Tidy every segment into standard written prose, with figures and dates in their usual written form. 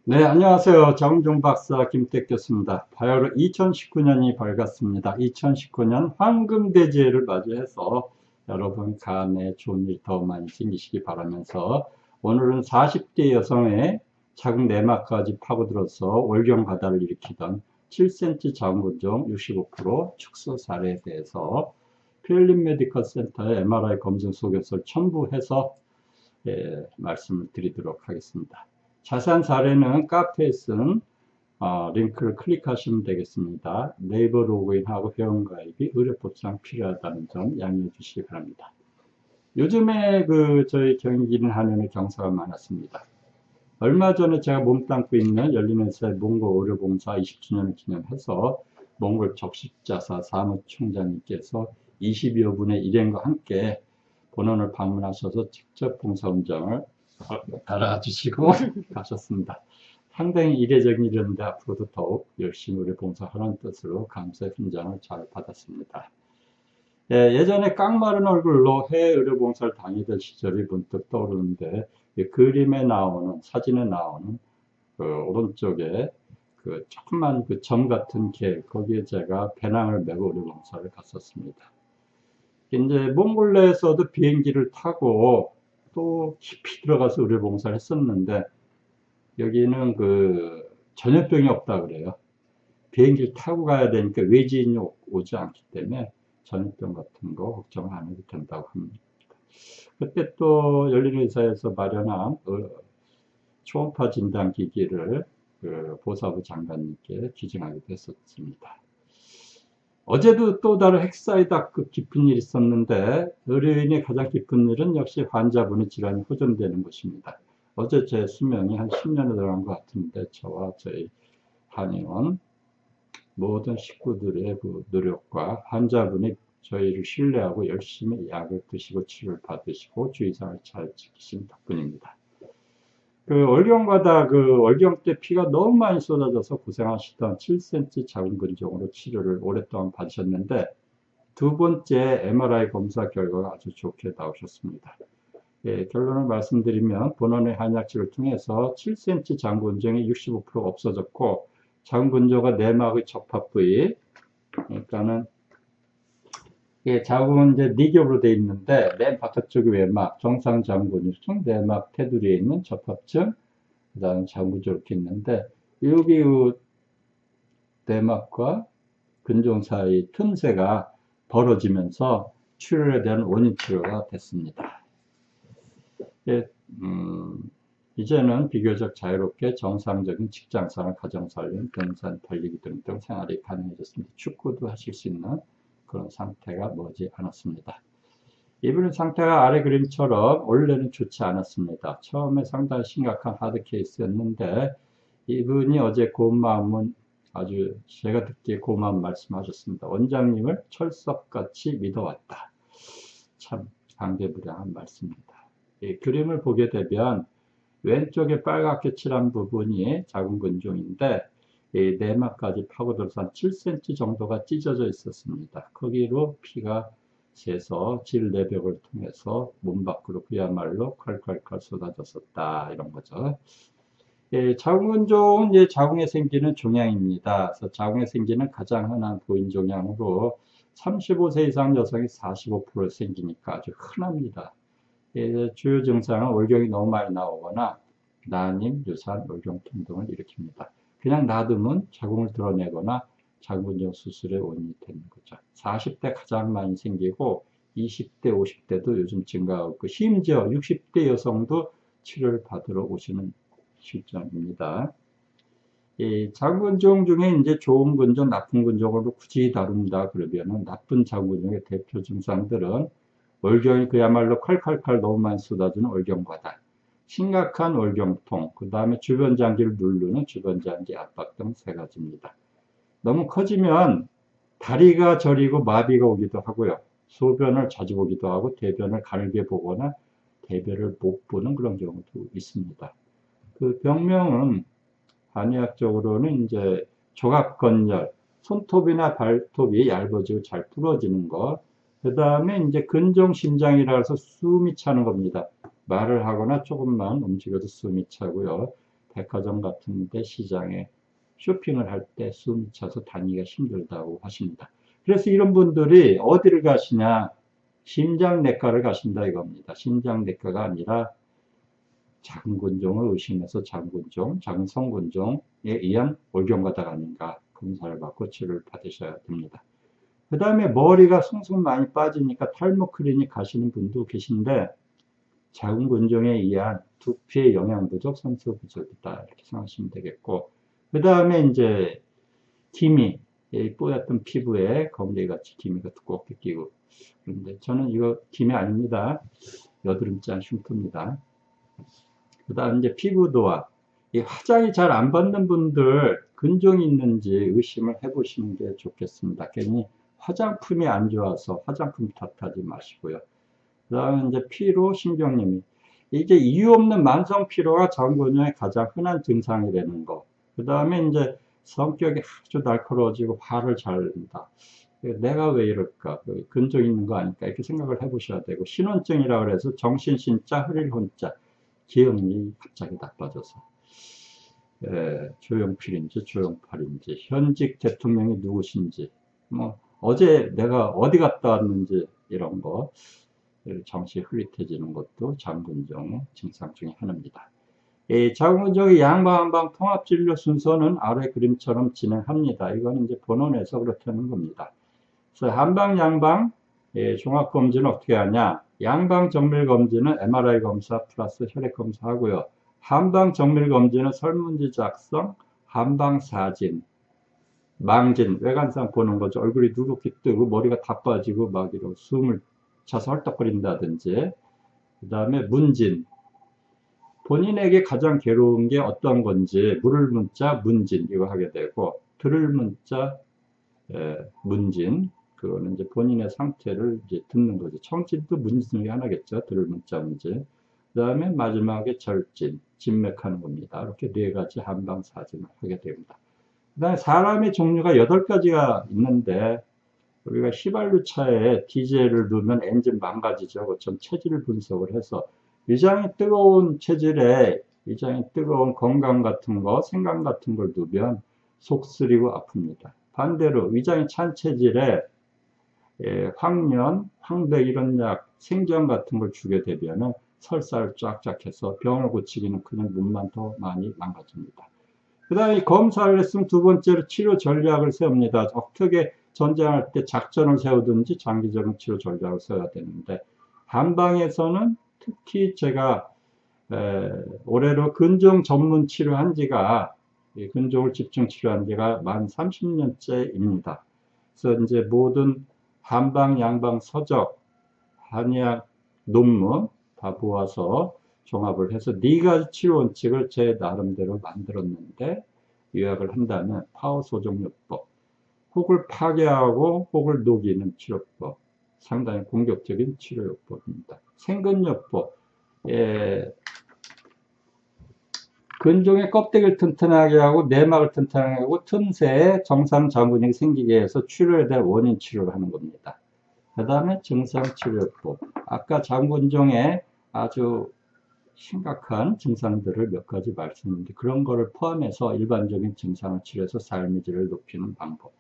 네, 안녕하세요. 정종 박사 김택교수입니다. 바야흐로 2019년이 밝았습니다. 2019년 황금대지해를 맞이해서 여러분 간에 좋은 일 더 많이 생기시기 바라면서 오늘은 40대 여성의 자궁 내막까지 파고들어서 월경과다를 일으키던 7cm 자궁근종 65% 축소 사례에 대해서 필립 메디컬 센터의 MRI 검증 소견서를 첨부해서 말씀을 드리도록 하겠습니다. 자세한 사례는 카페에 쓴 링크를 클릭하시면 되겠습니다. 네이버 로그인하고 회원가입이 의료법상 필요하다는 점 양해해 주시기 바랍니다. 요즘에 저희 경기는 한의원에 경사가 많았습니다. 얼마 전에 제가 몸담고 있는 열린의사의 몽골 의료봉사 20주년을 기념해서 몽골 적십자사 사무총장님께서 20여 분의 일행과 함께 본원을 방문하셔서 직접 봉사훈장을 달아주시고 가셨습니다. 상당히 이례적인 일인데 앞으로도 더욱 열심히 우리 봉사하는 뜻으로 감사의 훈장을 잘 받았습니다. 예전에 깡마른 얼굴로 해외 의료봉사를 다니던 시절이 문득 떠오르는데 그림에 나오는 사진에 나오는 오른쪽에 조그만 점 같은 길 거기에 제가 배낭을 메고 의료봉사를 갔었습니다. 이제 몽골레에서도 비행기를 타고 또 깊이 들어가서 의료봉사를 했었는데 여기는 전염병이 없다 그래요. 비행기를 타고 가야 되니까 외지인이 오지 않기 때문에 전염병 같은 거 걱정 안 해도 된다고 합니다. 그때 또 열린의사에서 마련한 초음파 진단 기기를 보사부 장관님께 기증하기도 했었습니다. 어제도 또 다른 핵사이다급 깊은 일이 있었는데 의료인의 가장 깊은 일은 역시 환자분의 질환이 호전되는 것입니다. 어제 제 수명이 한 10년에 들어간 것 같은데 저와 저희 한의원 모든 식구들의 노력과 환자분이 저희를 신뢰하고 열심히 약을 드시고 치료를 받으시고 주의사항을 잘 지키신 덕분입니다. 월경과다 월경 때 피가 너무 많이 쏟아져서 고생하시던 7cm 자궁근종으로 치료를 오랫동안 받으셨는데 두 번째 MRI 검사 결과가 아주 좋게 나오셨습니다. 결론을 말씀드리면 본원의 한약치를 통해서 7cm 자궁근종이 65% 없어졌고 자궁근종과 내막의 접합 부위 그러니까는 자궁은 이제 4겹으로 되어 있는데 맨 바깥쪽이 외막, 정상 자궁근종, 내막 테두리에 있는 접합층, 그 다음 자궁근종 이렇게 있는데 여기 내막과 근종 사이 틈새가 벌어지면서 출혈에 대한 원인 치료가 됐습니다. 이제는 비교적 자유롭게 정상적인 직장생활, 가정살림, 등산, 달리기 등등 생활이 가능해졌습니다. 축구도 하실 수 있는 그런 상태가 머지 않았습니다. 이분의 상태가 아래 그림처럼 원래는 좋지 않았습니다. 처음에 상당히 심각한 하드 케이스였는데 이분이 어제 고운 마음은 아주 제가 듣기에 고마운 말씀하셨습니다. 원장님을 철석같이 믿어왔다. 참 감개무량한 말씀입니다. 이 그림을 보게 되면 왼쪽에 빨갛게 칠한 부분이 자궁근종인데 내막까지 파고들어서 한 7cm 정도가 찢어져 있었습니다. 거기로 피가 새서 질 내벽을 통해서 몸 밖으로 그야말로 콸콸콸 쏟아졌었다 이런 거죠. 자궁근종은 자궁에 생기는 종양입니다. 그래서 자궁에 생기는 가장 흔한 부인 종양으로 35세 이상 여성이 45% 생기니까 아주 흔합니다. 주요 증상은 월경이 너무 많이 나오거나 난임, 유산, 월경통 등을 일으킵니다. 그냥 놔두면 자궁을 드러내거나 자궁근종 수술의 원인이 되는 거죠. 40대 가장 많이 생기고 20대, 50대도 요즘 증가하고 심지어 60대 여성도 치료를 받으러 오시는 실정입니다. 이 자궁근종 중에 이제 좋은 근종, 나쁜 근종으로 굳이 다룬다 그러면은 나쁜 자궁근종의 대표 증상들은 월경이 그야말로 칼칼칼 너무 많이 쏟아지는 월경과다. 심각한 월경통, 그 다음에 주변 장기를 누르는 주변 장기 압박 등 세 가지입니다. 너무 커지면 다리가 저리고 마비가 오기도 하고요. 소변을 자주 보기도 하고 대변을 가늘게 보거나 대변을 못 보는 그런 경우도 있습니다. 그 병명은 한의학적으로는 이제 조갑건열, 손톱이나 발톱이 얇아지고 잘 부러지는 것, 그 다음에 이제 근종심장이라 해서 숨이 차는 겁니다. 말을 하거나 조금만 움직여도 숨이 차고요. 백화점 같은 데 시장에 쇼핑을 할 때 숨이 차서 다니기가 힘들다고 하십니다. 그래서 이런 분들이 어디를 가시냐? 심장내과를 가신다 이겁니다. 심장내과가 아니라 작은 군종을 의심해서 작은 군종, 작은 성군종에 의한 월경과다가 아닌가 검사를 받고 치료를 받으셔야 됩니다. 그 다음에 머리가 숭숭 많이 빠지니까 탈모 클리닉 가시는 분도 계신데 작은 군종에 의한 두피의 영양 부족, 산소 부족이다 이렇게 생각하시면 되겠고, 그 다음에 이제 기미, 뽀얗던 피부에 검데기같이 기미가 두껍게 끼고, 그런데 저는 이거 기미 아닙니다. 여드름짠 흉터입니다. 그 다음 이제 피부도화, 이 화장이 잘 안 받는 분들 근종이 있는지 의심을 해보시는 게 좋겠습니다. 괜히 화장품이 안 좋아서 화장품 탓하지 마시고요. 그 다음에 이제 피로, 신경림이, 이게 이유 없는 만성 피로가 장군의 가장 흔한 증상이 되는 거. 그 다음에 이제 성격이 아주 날카로워지고 화를 잘 낸다. 내가 왜 이럴까? 근종 있는 거 아닐까? 이렇게 생각을 해보셔야 되고, 신혼증이라 그래서 정신 신자, 흐릴 혼자, 기억이 갑자기 나빠져서, 조용필인지 조용팔인지, 현직 대통령이 누구신지, 뭐 어제 내가 어디 갔다 왔는지 이런 거, 정신이 흐릿해지는 것도 장군종의 증상 중에 하나입니다. 장군종의 양방한방 통합진료 순서는 아래 그림처럼 진행합니다. 이거는 이제 본원에서 그렇다는 겁니다. 그래서 한방, 양방, 종합검진은 어떻게 하냐? 양방 정밀검진은 MRI 검사 플러스 혈액 검사 하고요. 한방 정밀검진은 설문지 작성, 한방 사진, 망진, 외관상 보는 거죠. 얼굴이 누렇게 뜨고 머리가 다 빠지고 막 이러고 숨을 차서 헐떡거린다든지, 그 다음에 문진, 본인에게 가장 괴로운 게 어떤 건지 물을 문자 문진 이거 하게 되고, 들을 문자 문진, 그거는 이제 본인의 상태를 이제 듣는 거죠. 청진도 문진 중에 하나겠죠. 들을 문자 문진. 그 다음에 마지막에 절진, 진맥하는 겁니다. 이렇게 네 가지 한방 사진을 하게 됩니다. 그 다음에 사람의 종류가 8가지가 있는데, 우리가 휘발유차에 디젤을 넣으면 엔진 망가지죠. 그처럼 체질 분석을 해서 위장이 뜨거운 체질에 위장이 뜨거운 건강 같은 거, 생강 같은 걸 넣으면 속 쓰리고 아픕니다. 반대로 위장이 찬 체질에 황련, 황백 이런 약, 생전 같은 걸 주게 되면 설사를 쫙쫙 해서 병을 고치기는 그냥 몸만 더 많이 망가집니다. 그 다음에 검사를 했으면 두 번째로 치료 전략을 세웁니다. 어떻게 전쟁할 때 작전을 세우든지 장기적인 치료 전략을 세워야 되는데, 한방에서는 특히 제가 올해로 근종 전문 치료한 지가, 근종을 집중 치료한 지가 만 30년째입니다. 그래서 이제 모든 한방, 양방 서적, 한의학 논문 다 모아서 종합을 해서 4가지 치료 원칙을 제 나름대로 만들었는데, 요약을 한다면 파워소종요법, 혹을 파괴하고 혹을 녹이는 치료법, 상당히 공격적인 치료요법입니다. 생근요법, 근종의 껍데기를 튼튼하게 하고 내막을 튼튼하게 하고 틈새에 정상 자궁이 생기게 해서 치료에 대한 원인 치료를 하는 겁니다. 그 다음에 증상치료법, 아까 장군종의 아주 심각한 증상들을 몇 가지 말씀드렸는데, 그런 거를 포함해서 일반적인 증상을 치료해서 삶의 질을 높이는 방법.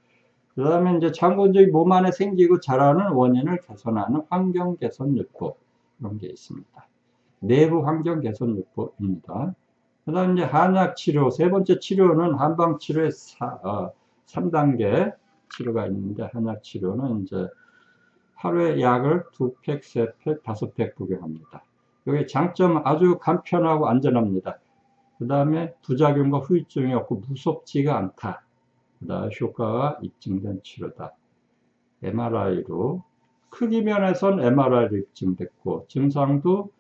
그 다음에 이제 장군종이 몸 안에 생기고 자라는 원인을 개선하는 환경 개선요법, 이런 게 있습니다. 내부 환경 개선요법입니다. 그 다음에 이제 한약 치료, 세 번째 치료는 한방 치료의 3단계 치료가 있는데, 한약 치료는 이제 하루에 약을 2팩, 3팩, 5팩 복용합니다. 여기 장점 아주 간편하고 안전합니다. 그 다음에 부작용과 후유증이 없고 무섭지가 않다. 그 다음에 효과가 입증된 치료다. MRI로, 크기 면에선 MRI로 입증됐고, 증상도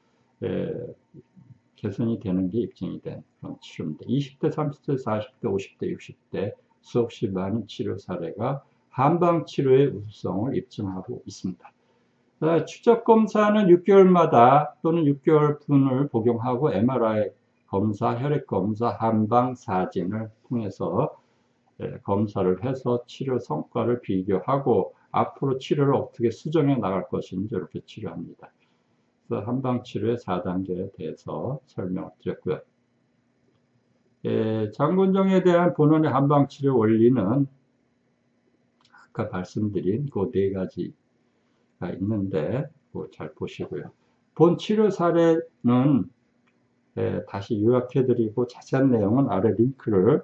개선이 되는 게 입증이 된 그런 치료입니다. 20대, 30대, 40대, 50대, 60대 수없이 많은 치료 사례가 한방 치료의 우수성을 입증하고 있습니다. 추적 검사는 6개월마다 또는 6개월분을 복용하고 MRI 검사, 혈액 검사, 한방 사진을 통해서 검사를 해서 치료 성과를 비교하고 앞으로 치료를 어떻게 수정해 나갈 것인지 이렇게 치료합니다. 그래서 한방 치료의 4단계에 대해서 설명을 드렸고요. 장군정에 대한 본원의 한방치료 원리는 아까 말씀드린 그 네 가지가 있는데 잘 보시고요. 본 치료 사례는 다시 요약해드리고 자세한 내용은 아래 링크를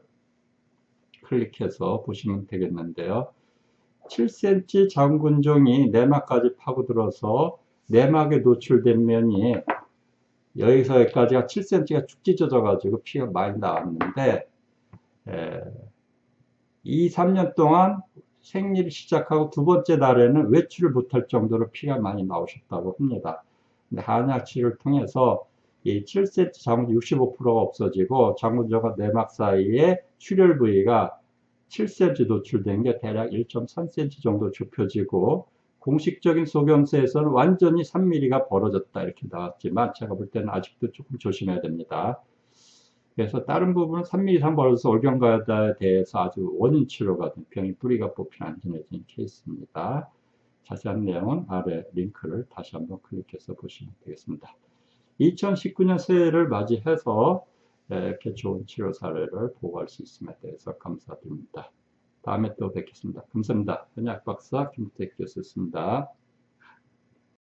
클릭해서 보시면 되겠는데요. 7cm 장군종이 내막까지 파고들어서 내막에 노출된 면이 여기서 여기까지가 7cm가 축 찢어져 가지고 피가 많이 나왔는데 2, 3년 동안 생리를 시작하고 두 번째 날에는 외출을 못할 정도로 피가 많이 나오셨다고 합니다. 근데 한약 치료를 통해서 이 7cm 장군 65%가 없어지고 장군저가 내막 사이에 출혈 부위가 7cm 노출된 게 대략 1.3cm 정도 좁혀지고 공식적인 소견서에서는 완전히 3mm가 벌어졌다 이렇게 나왔지만 제가 볼 때는 아직도 조금 조심해야 됩니다. 그래서 다른 부분은 3mm 이상 벌어져서 올경과다에 대해서 아주 원인 치료가 된 병이 뿌리가 뽑힌 안전해진 케이스입니다. 자세한 내용은 아래 링크를 다시 한번 클릭해서 보시면 되겠습니다. 2019년 새해를 맞이해서 이렇게 좋은 치료 사례를 보고할 수 있음에 대해서 감사드립니다. 다음에 또 뵙겠습니다. 감사합니다. 한의학 박사 김택 교수였습니다.